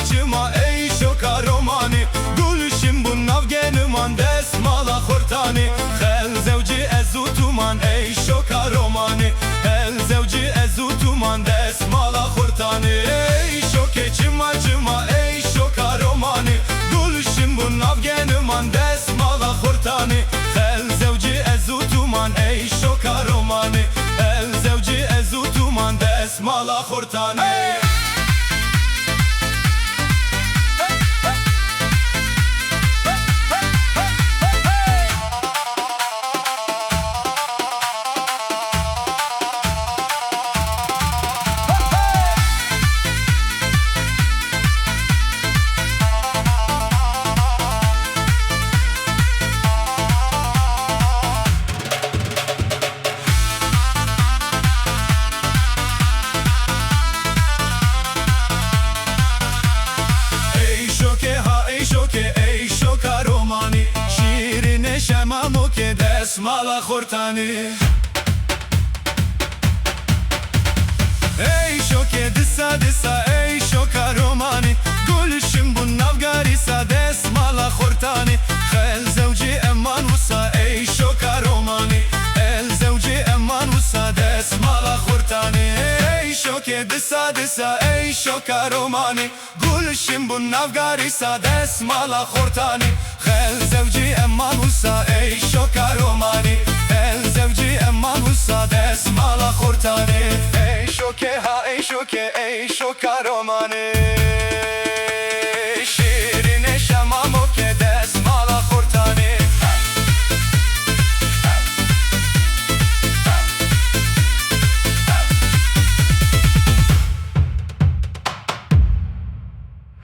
cima Eyşoké romani Gulşim bu navgenuman desmala khurtani Khel zevci ezutuman Eyşoké romani El zevci ezutuman desmala khurtani Eyşoké cima Eyşoké romani Gulşim bu navgenuman desmala khurtani Khel zevci ezutuman Eyşoké romani El zevci ezutuman desmala khurtani Eyşoké romani Şirine şemamoke desmala khurtani Eyşoké disa Eyşoké romani Gulşim bu navgarisa desmala khurtani Khel zevci emman vusa Eyşoké romani El zevci emman vusa desmala khurtani Eyşoké disa Eyşoké romani Gulşim bu navgarisa desmala khurtani Khel zevci emman vusa Eyşoké romani El zevci emman vusa desmala khurtani Eyşoké Eyşoké romani